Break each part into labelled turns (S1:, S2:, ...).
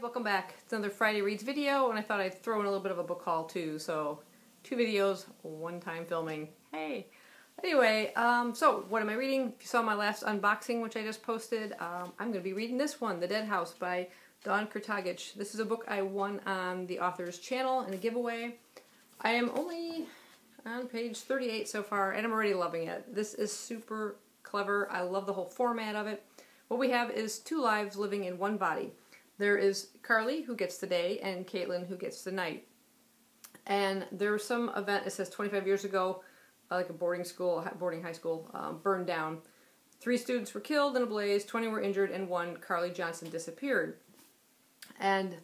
S1: welcome back. It's another Friday Reads video, and I thought I'd throw in a little bit of a book haul too, so 2 videos, 1 time filming. Hey! Anyway, so what am I reading? If you saw my last unboxing, which I just posted, I'm going to be reading this one, The Dead House by Dawn Kurtagic. This is a book I won on the author's channel in a giveaway. I am only on page 38 so far, and I'm already loving it. This is super clever. I love the whole format of it. What we have is 2 lives living in one body. There is Carly, who gets the day, and Caitlin, who gets the night. And there was some event, it says 25 years ago, like a boarding high school, burned down. 3 students were killed in a blaze, 20 were injured, and 1, Carly Johnson, disappeared. And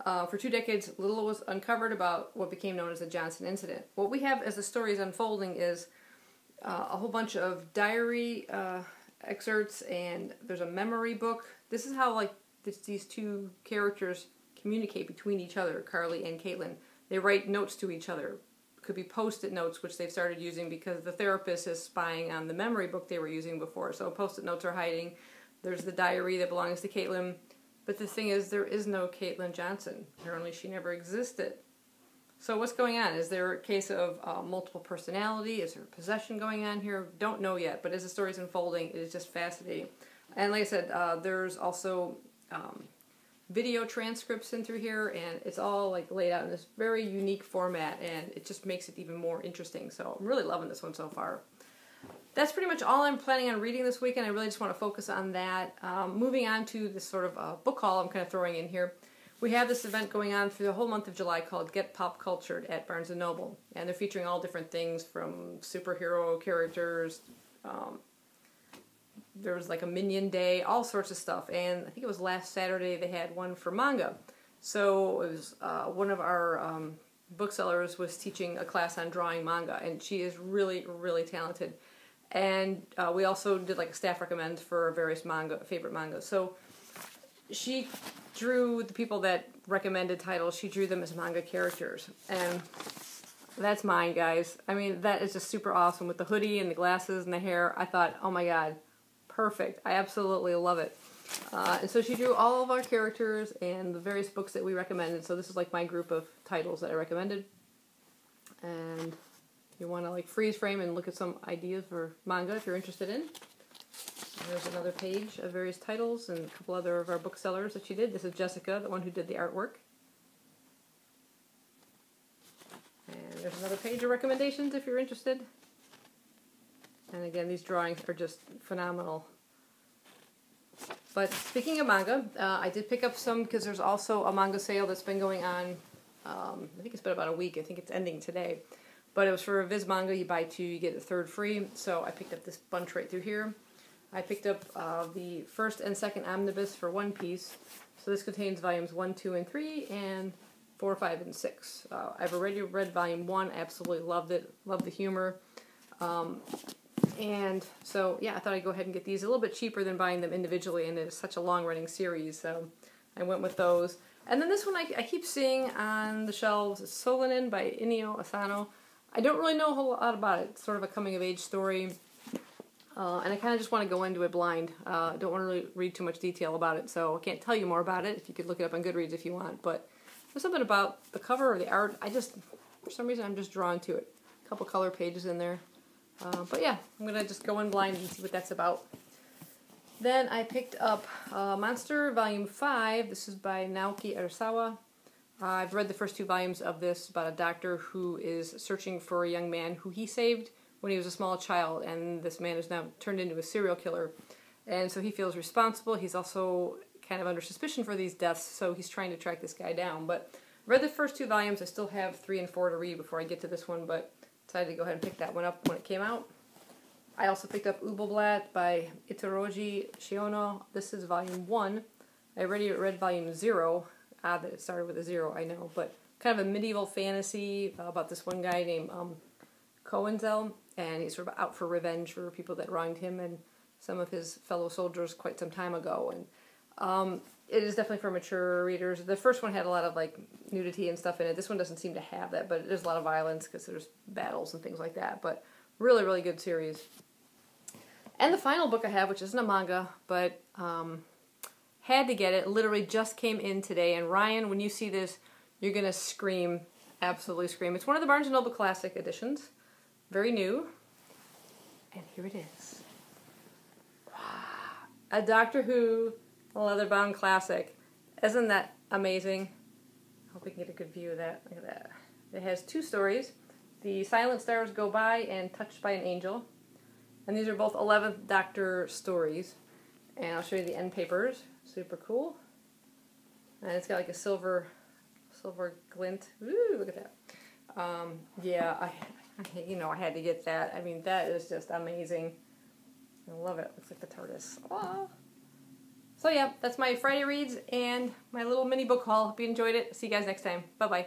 S1: for 2 decades, little was uncovered about what became known as the Johnson incident. What we have as the story is unfolding is a whole bunch of diary excerpts, and there's a memory book. This is how these 2 characters communicate between each other, Carly and Caitlin. They write notes to each other. Could be post-it notes, which they've started using because the therapist is spying on the memory book they were using before. So post-it notes are hiding. There's the diary that belongs to Caitlin. But the thing is, there is no Caitlin Johnson. Apparently she never existed. So what's going on? Is there a case of multiple personality? Is there possession going on here? Don't know yet, but as the story's unfolding, it is just fascinating. And like I said, there's also video transcripts in through here, and it's all laid out in this very unique format, and it just makes it even more interesting. So I'm really loving this one so far. That's pretty much all I'm planning on reading this weekend. I really just want to focus on that. Moving on to this sort of book haul I'm kind of throwing in here. We have this event going on for the whole month of July called Get Pop Cultured at Barnes & Noble. And they're featuring all different things from superhero characters. There was a Minion Day, all sorts of stuff. And I think it was last Saturday they had one for manga. So it was one of our booksellers was teaching a class on drawing manga. And she is really, really talented. And we also did a staff recommend for various favorite mangas. So she drew the people that recommended titles, she drew them as manga characters. And that's mine, guys. I mean, that is just super awesome with the hoodie and the glasses and the hair. I thought, oh my god, perfect. I absolutely love it. And so she drew all of our characters and the various books that we recommended. So this is my group of titles that I recommended. And if you want to freeze frame and look at some ideas for manga if you're interested in. There's another page of various titles and a couple other of our booksellers that she did. This is Jessica, the one who did the artwork. And there's another page of recommendations if you're interested. And again, these drawings are just phenomenal. But speaking of manga, I did pick up some because there's also a manga sale that's been going on. I think it's been about a week. I think it's ending today. But it was for Viz Manga. You buy 2, you get the 3rd free. So I picked up this bunch right through here. I picked up the 1st and 2nd omnibus for one piece. So this contains volumes 1, 2, and 3, and 4, 5, and 6. I've already read volume 1. I absolutely loved it. Loved the humor. And so, yeah, I thought I'd go ahead and get these a little bit cheaper than buying them individually, and it's such a long-running series, so I went with those. And then this one I keep seeing on the shelves is Solon by Inio Asano. I don't really know a whole lot about it. It's sort of a coming-of-age story. And I kind of just want to go into it blind. I don't want to really read too much detail about it, so I can't tell you more about it. If you could look it up on Goodreads if you want. But there's something about the cover or the art. For some reason, I'm just drawn to it. A couple color pages in there. But yeah, I'm going to just go in blind and see what that's about. Then I picked up Monster Volume 5. This is by Naoki Arasawa. I've read the first 2 volumes of this about a doctor who is searching for a young man who he saved when he was a small child, and this man is now turned into a serial killer. And so he feels responsible. He's also kind of under suspicion for these deaths, so he's trying to track this guy down. But I read the first 2 volumes. I still have 3 and 4 to read before I get to this one, but decided to go ahead and pick that one up when it came out. I also picked up Ubelblatt by Itoroji Shiono. This is volume 1. I already read volume 0. Odd that it started with a 0, I know, but kind of a medieval fantasy about this one guy named Coenzel, and he's sort of out for revenge for people that wronged him and some of his fellow soldiers quite some time ago. And it is definitely for mature readers. The first one had a lot of nudity and stuff in it. This one doesn't seem to have that, but there's a lot of violence because there's battles and things like that. But really, really good series. And the final book I have, which isn't a manga, but Had to get it. Literally just came in today. And Ryan, when you see this, you're going to scream. Absolutely scream. It's one of the Barnes & Noble Classic editions. Very new. And here it is. Wow. A Doctor Who leather-bound classic. Isn't that amazing? I hope we can get a good view of that. Look at that. It has 2 stories. The Silent Stars Go By and Touched by an Angel. And these are both 11th Doctor stories. And I'll show you the end papers. Super cool. And it's got like a silver glint. Ooh, look at that. Yeah, I had to get that. I mean, that is just amazing. I love it. Looks like the TARDIS. Aww. So yeah, that's my Friday reads and my little mini book haul. Hope you enjoyed it. See you guys next time. Bye-bye.